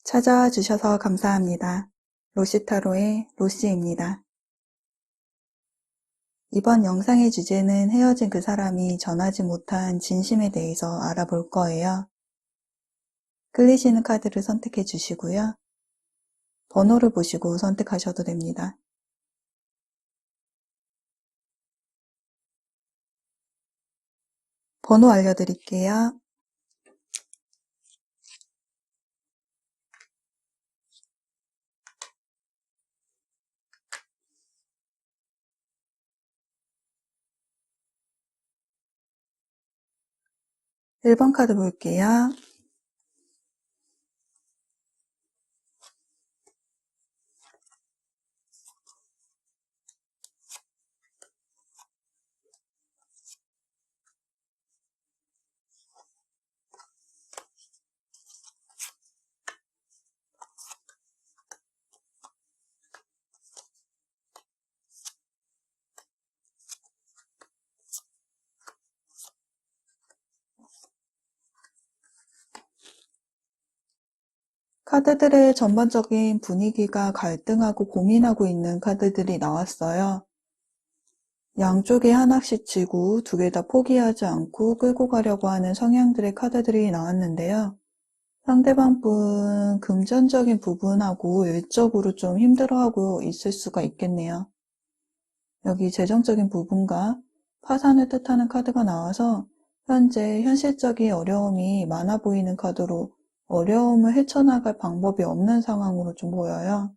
찾아와 주셔서 감사합니다. 로시타로의 로시입니다. 이번 영상의 주제는 헤어진 그 사람이 전하지 못한 진심에 대해서 알아볼 거예요. 끌리시는 카드를 선택해 주시고요. 번호를 보시고 선택하셔도 됩니다. 번호 알려드릴게요. 1번 카드 볼게요. '카드들의 전반적인 분위기가 갈등하고 고민하고 있는 카드들이 나왔어요. 양쪽에 하나씩 쥐고 2개 다 포기하지 않고 끌고 가려고 하는 성향들의 카드들이 나왔는데요. 상대방 분 금전적인 부분하고 일적으로 좀 힘들어하고 있을 수가 있겠네요. 여기 재정적인 부분과 파산을 뜻하는 카드가 나와서 현재 현실적인 어려움이 많아 보이는 카드로 어려움을 헤쳐나갈 방법이 없는 상황으로 좀 보여요.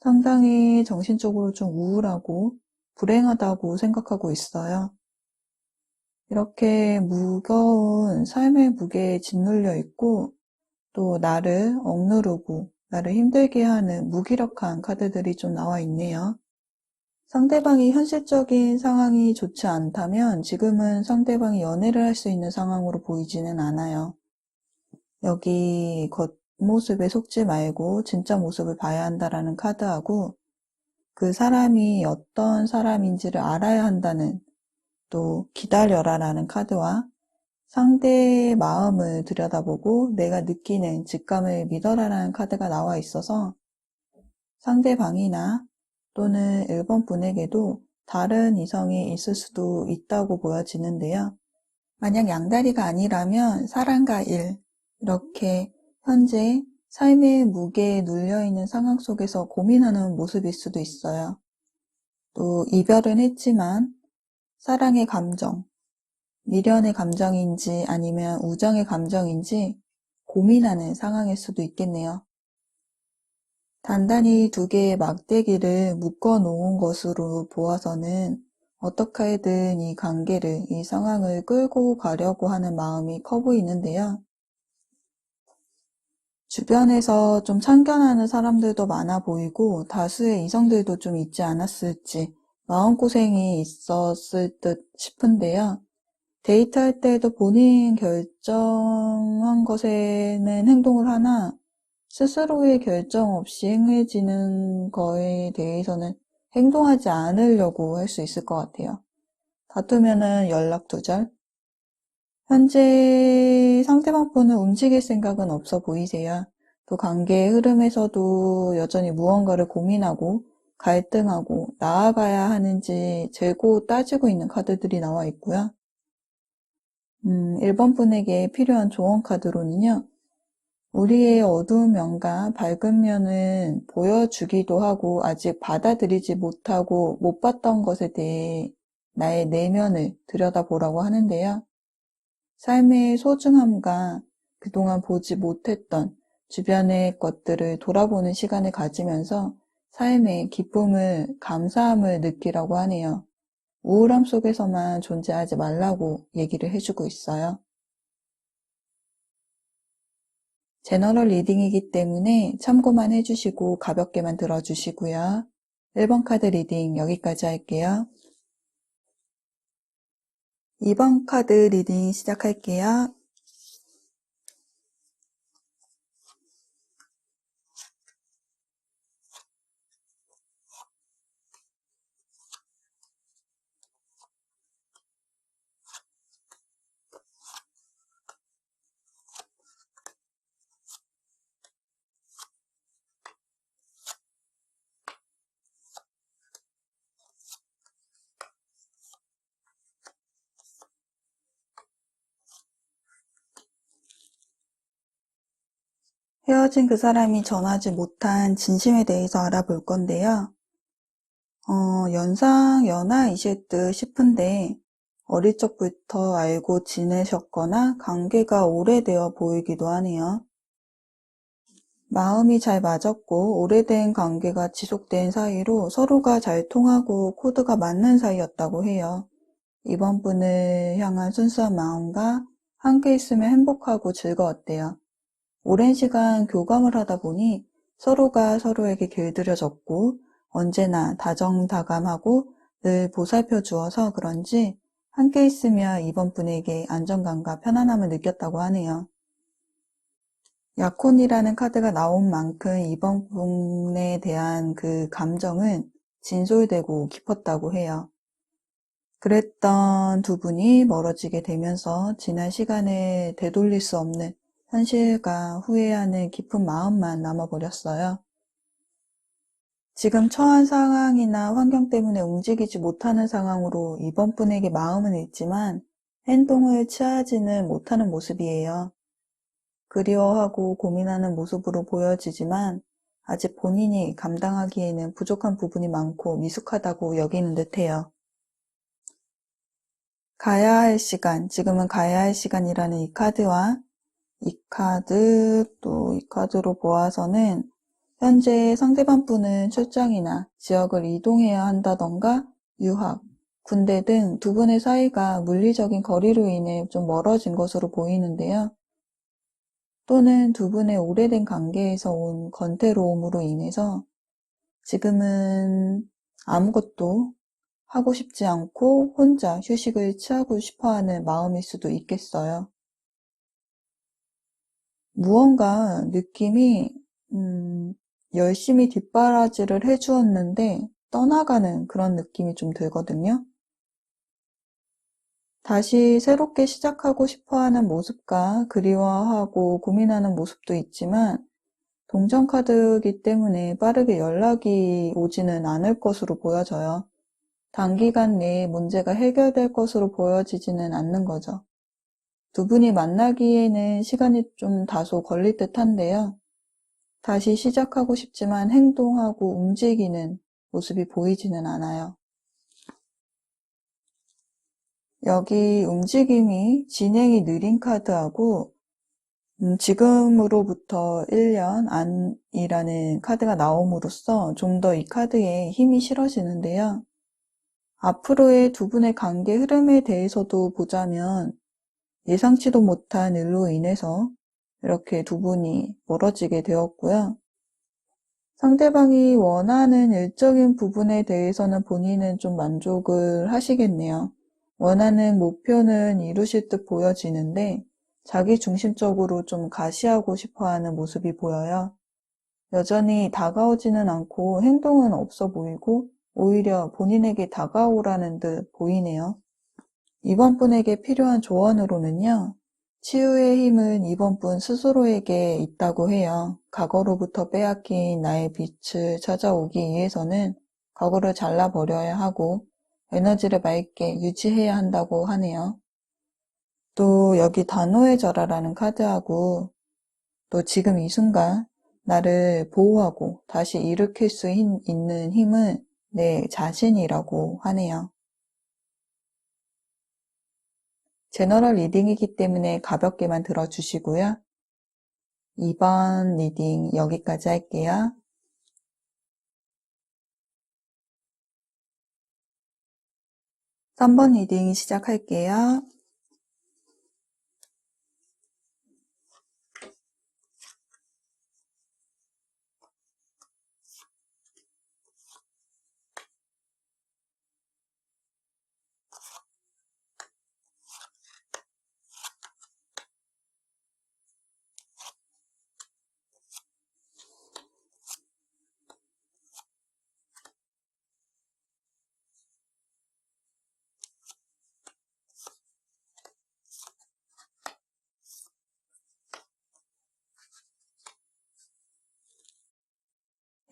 상당히 정신적으로 좀 우울하고 불행하다고 생각하고 있어요. 이렇게 무거운 삶의 무게에 짓눌려 있고 또 나를 억누르고 나를 힘들게 하는 무기력한 카드들이 좀 나와 있네요. 상대방이 현실적인 상황이 좋지 않다면 지금은 상대방이 연애를 할 수 있는 상황으로 보이지는 않아요. 여기 겉모습에 속지 말고 진짜 모습을 봐야 한다라는 카드하고 그 사람이 어떤 사람인지를 알아야 한다는 또 기다려라 라는 카드와 상대의 마음을 들여다보고 내가 느끼는 직감을 믿어라라는 카드가 나와 있어서 상대방이나 또는 1번 분에게도 다른 이성이 있을 수도 있다고 보여지는데요. 만약 양다리가 아니라면 사랑과 일, 이렇게 현재 삶의 무게에 눌려있는 상황 속에서 고민하는 모습일 수도 있어요. 또 이별은 했지만 사랑의 감정, 미련의 감정인지 아니면 우정의 감정인지 고민하는 상황일 수도 있겠네요. 단단히 2개의 막대기를 묶어 놓은 것으로 보아서는 어떻게든 이 관계를, 이 상황을 끌고 가려고 하는 마음이 커 보이는데요. 주변에서 좀 참견하는 사람들도 많아 보이고 다수의 이성들도 좀 있지 않았을지 마음고생이 있었을 듯 싶은데요. 데이트할 때도 본인 결정한 것에는 행동을 하나 스스로의 결정 없이 행해지는 거에 대해서는 행동하지 않으려고 할 수 있을 것 같아요. 다투면은 연락 두절. 현재 상대방 분은 움직일 생각은 없어 보이세요. 또 관계의 흐름에서도 여전히 무언가를 고민하고 갈등하고 나아가야 하는지 재고 따지고 있는 카드들이 나와 있고요. 1번 분에게 필요한 조언 카드로는요. 우리의 어두운 면과 밝은 면을 보여주기도 하고 아직 받아들이지 못하고 못 봤던 것에 대해 나의 내면을 들여다보라고 하는데요. 삶의 소중함과 그동안 보지 못했던 주변의 것들을 돌아보는 시간을 가지면서 삶의 기쁨을, 감사함을 느끼라고 하네요. 우울함 속에서만 존재하지 말라고 얘기를 해주고 있어요. 제너럴 리딩이기 때문에 참고만 해주시고 가볍게만 들어주시고요. 1번 카드 리딩 여기까지 할게요. 2번 카드 리딩 시작할게요. 헤어진 그 사람이 전하지 못한 진심에 대해서 알아볼 건데요. 연상연하이실 듯 싶은데 어릴 적부터 알고 지내셨거나 관계가 오래되어 보이기도 하네요. 마음이 잘 맞았고 오래된 관계가 지속된 사이로 서로가 잘 통하고 코드가 맞는 사이였다고 해요. 이번 분을 향한 순수한 마음과 함께 있으면 행복하고 즐거웠대요. 오랜 시간 교감을 하다 보니 서로가 서로에게 길들여졌고 언제나 다정다감하고 늘 보살펴 주어서 그런지 함께 있으며 이번 분에게 안정감과 편안함을 느꼈다고 하네요. 약혼이라는 카드가 나온 만큼 이번 분에 대한 그 감정은 진솔되고 깊었다고 해요. 그랬던 두 분이 멀어지게 되면서 지난 시간을 되돌릴 수 없는 현실과 후회하는 깊은 마음만 남아버렸어요. 지금 처한 상황이나 환경 때문에 움직이지 못하는 상황으로 이번 분에게 마음은 있지만 행동을 취하지는 못하는 모습이에요. 그리워하고 고민하는 모습으로 보여지지만 아직 본인이 감당하기에는 부족한 부분이 많고 미숙하다고 여기는 듯해요. 가야 할 시간, 지금은 가야 할 시간이라는 이 카드와 이 카드, 또 이 카드로 보아서는 현재 상대방 분은 출장이나 지역을 이동해야 한다던가 유학, 군대 등 두 분의 사이가 물리적인 거리로 인해 좀 멀어진 것으로 보이는데요. 또는 두 분의 오래된 관계에서 온 건태로움으로 인해서 지금은 아무것도 하고 싶지 않고 혼자 휴식을 취하고 싶어하는 마음일 수도 있겠어요. 무언가 느낌이 열심히 뒷바라지를 해주었는데 떠나가는 그런 느낌이 좀 들거든요. 다시 새롭게 시작하고 싶어하는 모습과 그리워하고 고민하는 모습도 있지만 동전 카드이기 때문에 빠르게 연락이 오지는 않을 것으로 보여져요. 단기간 내에 문제가 해결될 것으로 보여지지는 않는 거죠. 두 분이 만나기에는 시간이 좀 다소 걸릴 듯한데요. 다시 시작하고 싶지만 행동하고 움직이는 모습이 보이지는 않아요. 여기 움직임이 진행이 느린 카드하고 지금으로부터 1년 안이라는 카드가 나옴으로써 좀 더 이 카드에 힘이 실어지는데요. 앞으로의 두 분의 관계 흐름에 대해서도 보자면 예상치도 못한 일로 인해서 이렇게 두 분이 멀어지게 되었고요. 상대방이 원하는 일적인 부분에 대해서는 본인은 좀 만족을 하시겠네요. 원하는 목표는 이루실 듯 보여지는데 자기 중심적으로 좀 가시하고 싶어하는 모습이 보여요. 여전히 다가오지는 않고 행동은 없어 보이고 오히려 본인에게 다가오라는 듯 보이네요. 이번 분에게 필요한 조언으로는요. 치유의 힘은 이번 분 스스로에게 있다고 해요. 과거로부터 빼앗긴 나의 빛을 찾아오기 위해서는 과거를 잘라버려야 하고 에너지를 맑게 유지해야 한다고 하네요. 또 여기 단호의 절하라는 카드하고 또 지금 이 순간 나를 보호하고 다시 일으킬 수 있는 힘은 내 자신이라고 하네요. 제너럴 리딩이기 때문에 가볍게만 들어주시고요. 2번 리딩 여기까지 할게요. 3번 리딩 시작할게요.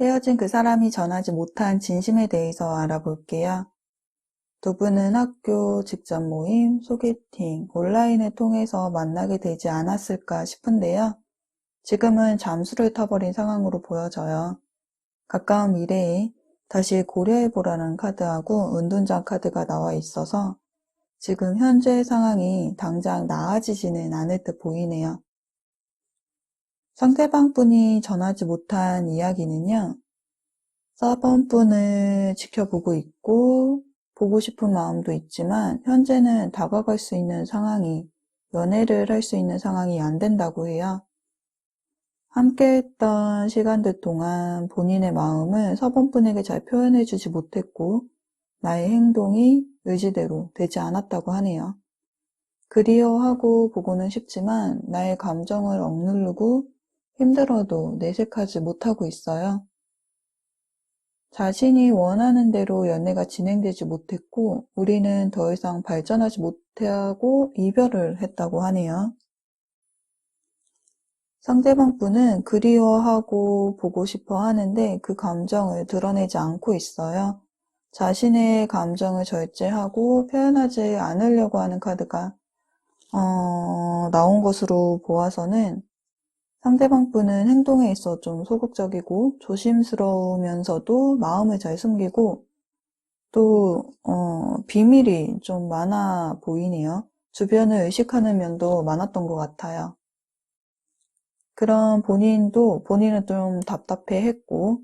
헤어진 그 사람이 전하지 못한 진심에 대해서 알아볼게요. 두 분은 학교, 직장 모임, 소개팅, 온라인을 통해서 만나게 되지 않았을까 싶은데요. 지금은 잠수를 타버린 상황으로 보여져요. 가까운 미래에 다시 고려해보라는 카드하고 은둔자 카드가 나와 있어서 지금 현재 상황이 당장 나아지지는 않을 듯 보이네요. 상대방 분이 전하지 못한 이야기는요. 4번 분을 지켜보고 있고 보고 싶은 마음도 있지만 현재는 다가갈 수 있는 상황이, 연애를 할 수 있는 상황이 안 된다고 해요. 함께 했던 시간들 동안 본인의 마음을 4번 분에게 잘 표현해주지 못했고 나의 행동이 의지대로 되지 않았다고 하네요. 그리워하고 보고는 싶지만 나의 감정을 억누르고 힘들어도 내색하지 못하고 있어요. 자신이 원하는 대로 연애가 진행되지 못했고 우리는 더 이상 발전하지 못하고 이별을 했다고 하네요. 상대방 분은 그리워하고 보고 싶어 하는데 그 감정을 드러내지 않고 있어요. 자신의 감정을 절제하고 표현하지 않으려고 하는 카드가 나온 것으로 보아서는 상대방 분은 행동에 있어 좀 소극적이고 조심스러우면서도 마음을 잘 숨기고 또 비밀이 좀 많아 보이네요. 주변을 의식하는 면도 많았던 것 같아요. 그런 본인은 좀 답답해했고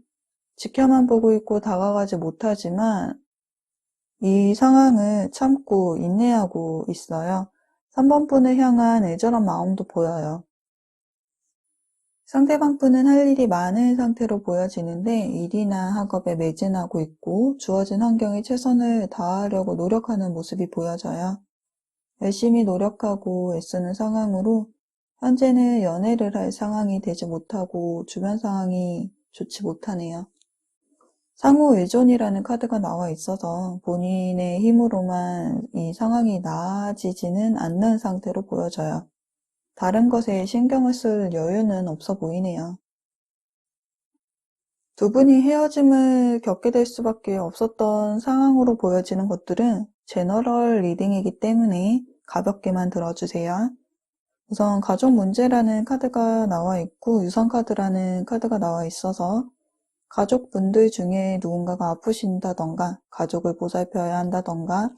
지켜만 보고 있고 다가가지 못하지만 이 상황을 참고 인내하고 있어요. 3번 분을 향한 애절한 마음도 보여요. 상대방 분은 할 일이 많은 상태로 보여지는데 일이나 학업에 매진하고 있고 주어진 환경에 최선을 다하려고 노력하는 모습이 보여져요. 열심히 노력하고 애쓰는 상황으로 현재는 연애를 할 상황이 되지 못하고 주변 상황이 좋지 못하네요. 상호 의존이라는 카드가 나와 있어서 본인의 힘으로만 이 상황이 나아지지는 않는 상태로 보여져요. 다른 것에 신경을 쓸 여유는 없어 보이네요. 두 분이 헤어짐을 겪게 될 수밖에 없었던 상황으로 보여지는 것들은 제너럴 리딩이기 때문에 가볍게만 들어주세요. 우선 가족 문제라는 카드가 나와 있고 유선 카드라는 카드가 나와 있어서 가족분들 중에 누군가가 아프신다던가 가족을 보살펴야 한다던가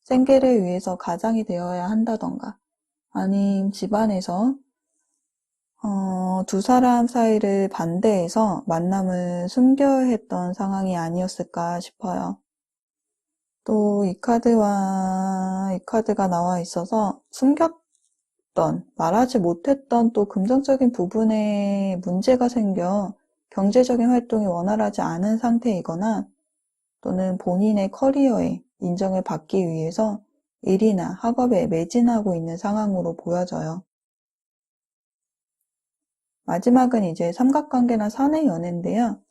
생계를 위해서 가장이 되어야 한다던가 아님 집안에서 두 사람 사이를 반대해서 만남을 숨겨야 했던 상황이 아니었을까 싶어요. 또 이 카드와 이 카드가 나와 있어서 숨겼던, 말하지 못했던 또 금전적인 부분에 문제가 생겨 경제적인 활동이 원활하지 않은 상태이거나 또는 본인의 커리어에 인정을 받기 위해서 일이나 학업에 매진하고 있는 상황으로 보여져요. 마지막은 이제 삼각관계나 사내 연애인데요.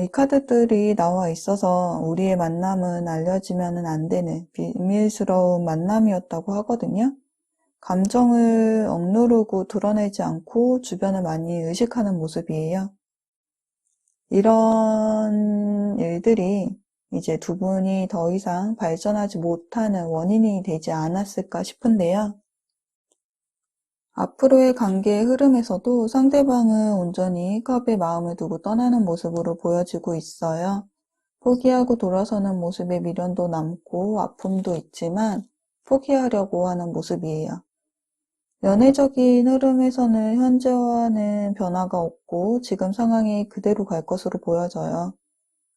이 카드들이 나와 있어서 우리의 만남은 알려지면 안 되는 비밀스러운 만남이었다고 하거든요. 감정을 억누르고 드러내지 않고 주변을 많이 의식하는 모습이에요. 이런 일들이 이제 두 분이 더 이상 발전하지 못하는 원인이 되지 않았을까 싶은데요. 앞으로의 관계의 흐름에서도 상대방은 온전히 컵에 마음을 두고 떠나는 모습으로 보여지고 있어요. 포기하고 돌아서는 모습에 미련도 남고 아픔도 있지만 포기하려고 하는 모습이에요. 연애적인 흐름에서는 현재와는 변화가 없고 지금 상황이 그대로 갈 것으로 보여져요.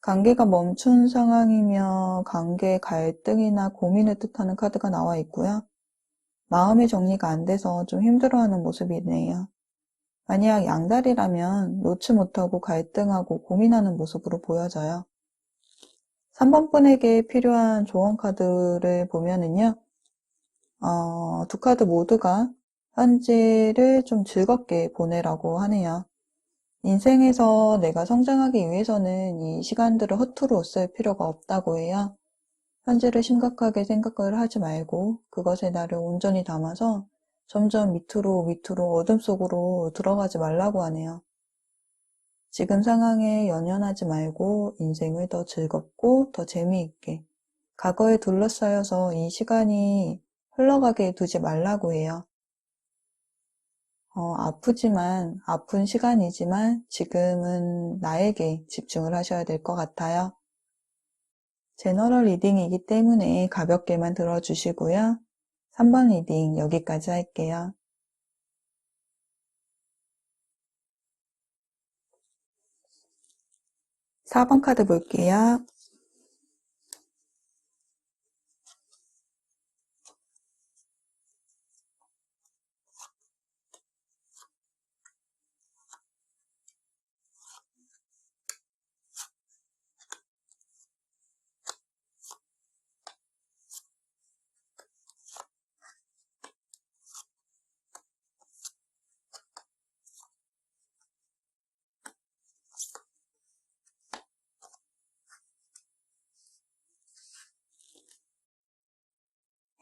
관계가 멈춘 상황이며 관계 갈등이나 고민을 뜻하는 카드가 나와 있고요. 마음의 정리가 안 돼서 좀 힘들어하는 모습이네요. 만약 양다리라면 놓지 못하고 갈등하고 고민하는 모습으로 보여져요. 3번 분에게 필요한 조언 카드를 보면은요. 두 카드 모두가 현재를 좀 즐겁게 보내라고 하네요. 인생에서 내가 성장하기 위해서는 이 시간들을 허투루 쓸 필요가 없다고 해요. 현재를 심각하게 생각을 하지 말고 그것에 나를 온전히 담아서 점점 밑으로 어둠 속으로 들어가지 말라고 하네요. 지금 상황에 연연하지 말고 인생을 더 즐겁고 더 재미있게 과거에 둘러싸여서 이 시간이 흘러가게 두지 말라고 해요. 아프지만, 아픈 시간이지만 지금은 나에게 집중을 하셔야 될 것 같아요. 제너럴 리딩이기 때문에 가볍게만 들어주시고요. 3번 리딩 여기까지 할게요. 4번 카드 볼게요.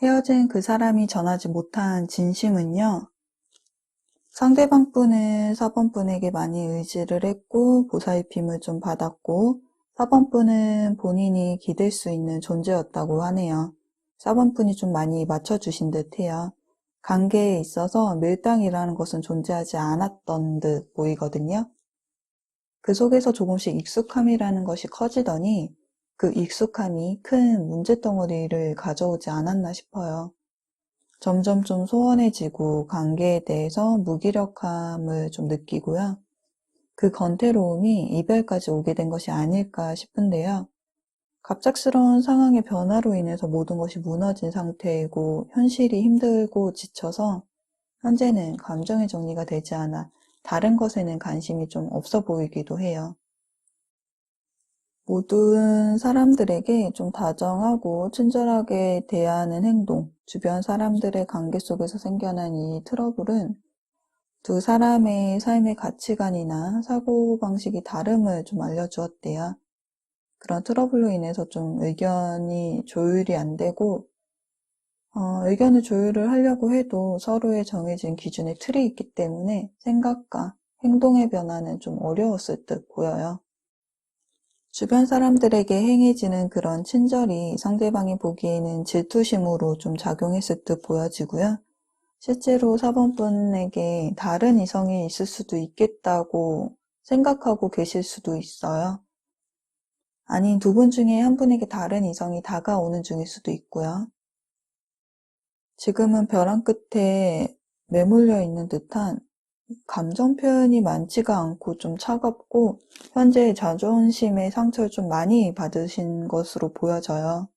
헤어진 그 사람이 전하지 못한 진심은요. 상대방 분은 4번 분에게 많이 의지를 했고 보살핌을 좀 받았고 4번 분은 본인이 기댈 수 있는 존재였다고 하네요. 4번 분이 좀 많이 맞춰주신 듯 해요. 관계에 있어서 밀당이라는 것은 존재하지 않았던 듯 보이거든요. 그 속에서 조금씩 익숙함이라는 것이 커지더니 그 익숙함이 큰 문제덩어리를 가져오지 않았나 싶어요. 점점 좀 소원해지고 관계에 대해서 무기력함을 좀 느끼고요. 그 건태로움이 이별까지 오게 된 것이 아닐까 싶은데요. 갑작스러운 상황의 변화로 인해서 모든 것이 무너진 상태이고 현실이 힘들고 지쳐서 현재는 감정의 정리가 되지 않아 다른 것에는 관심이 좀 없어 보이기도 해요. 모든 사람들에게 좀 다정하고 친절하게 대하는 행동, 주변 사람들의 관계 속에서 생겨난 이 트러블은 두 사람의 삶의 가치관이나 사고방식이 다름을 좀 알려주었대요. 그런 트러블로 인해서 좀 의견이 조율이 안 되고 의견을 조율을 하려고 해도 서로의 정해진 기준의 틀이 있기 때문에 생각과 행동의 변화는 좀 어려웠을 듯 보여요. 주변 사람들에게 행해지는 그런 친절이 상대방이 보기에는 질투심으로 좀 작용했을 듯 보여지고요. 실제로 4번 분에게 다른 이성이 있을 수도 있겠다고 생각하고 계실 수도 있어요. 아닌 두 분 중에 한 분에게 다른 이성이 다가오는 중일 수도 있고요. 지금은 벼랑 끝에 매몰려 있는 듯한 감정 표현이 많지가 않고 좀 차갑고 현재 자존심의 상처를 좀 많이 받으신 것으로 보여져요.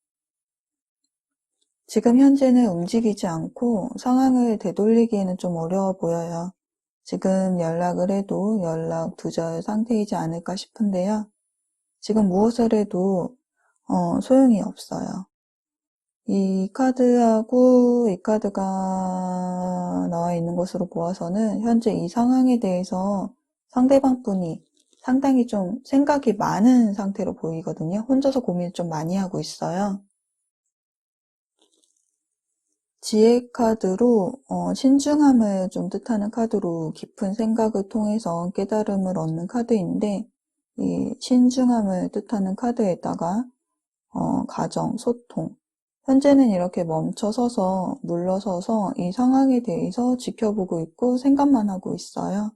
지금 현재는 움직이지 않고 상황을 되돌리기에는 좀 어려워 보여요. 지금 연락을 해도 연락 두절 상태이지 않을까 싶은데요. 지금 무엇을 해도 소용이 없어요. 이 카드하고 이 카드가 나와 있는 것으로 보아서는 현재 이 상황에 대해서 상대방 분이 상당히 좀 생각이 많은 상태로 보이거든요. 혼자서 고민을 좀 많이 하고 있어요. 지혜 카드로 신중함을 좀 뜻하는 카드로 깊은 생각을 통해서 깨달음을 얻는 카드인데 이 신중함을 뜻하는 카드에다가 가정, 소통, 현재는 이렇게 멈춰서서 물러서서 이 상황에 대해서 지켜보고 있고 생각만 하고 있어요.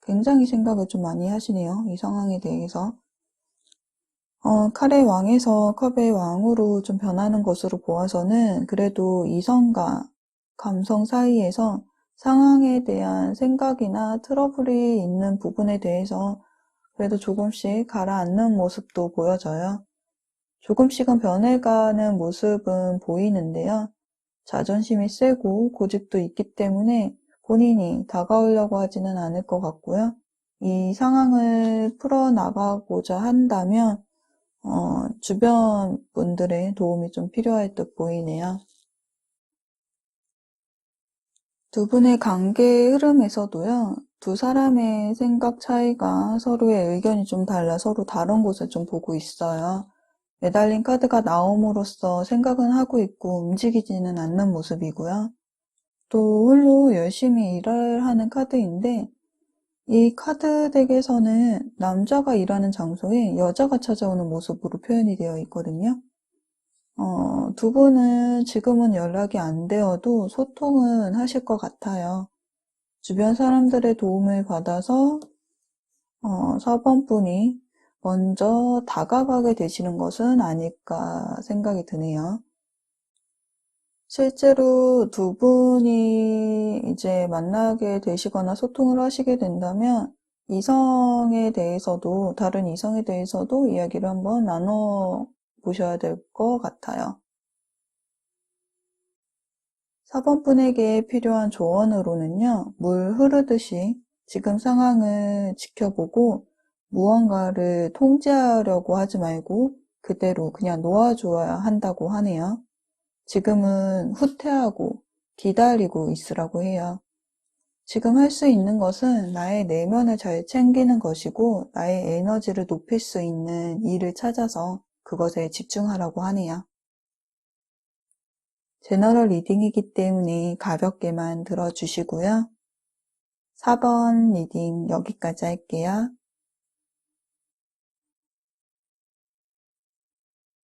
굉장히 생각을 좀 많이 하시네요. 이 상황에 대해서. 칼의 왕에서 컵의 왕으로 좀 변하는 것으로 보아서는 그래도 이성과 감성 사이에서 상황에 대한 생각이나 트러블이 있는 부분에 대해서 그래도 조금씩 가라앉는 모습도 보여져요. 조금씩은 변해가는 모습은 보이는데요. 자존심이 세고 고집도 있기 때문에 본인이 다가오려고 하지는 않을 것 같고요. 이 상황을 풀어나가고자 한다면 주변 분들의 도움이 좀 필요할 듯 보이네요. 두 분의 관계의 흐름에서도요. 두 사람의 생각 차이가 서로의 의견이 좀 달라 서로 다른 곳을 좀 보고 있어요. 매달린 카드가 나옴으로써 생각은 하고 있고 움직이지는 않는 모습이고요. 또 홀로 열심히 일을 하는 카드인데 이 카드 덱에서는 남자가 일하는 장소에 여자가 찾아오는 모습으로 표현이 되어 있거든요. 두 분은 지금은 연락이 안 되어도 소통은 하실 것 같아요. 주변 사람들의 도움을 받아서 4번 분이 먼저 다가가게 되시는 것은 아닐까 생각이 드네요. 실제로 두 분이 이제 만나게 되시거나 소통을 하시게 된다면 다른 이성에 대해서도 이야기를 한번 나눠 보셔야 될 것 같아요. 4번 분에게 필요한 조언으로는요, 물 흐르듯이 지금 상황을 지켜보고 무언가를 통제하려고 하지 말고 그대로 그냥 놓아줘야 한다고 하네요. 지금은 후퇴하고 기다리고 있으라고 해요. 지금 할 수 있는 것은 나의 내면을 잘 챙기는 것이고 나의 에너지를 높일 수 있는 일을 찾아서 그것에 집중하라고 하네요. 제너럴 리딩이기 때문에 가볍게만 들어주시고요. 4번 리딩 여기까지 할게요.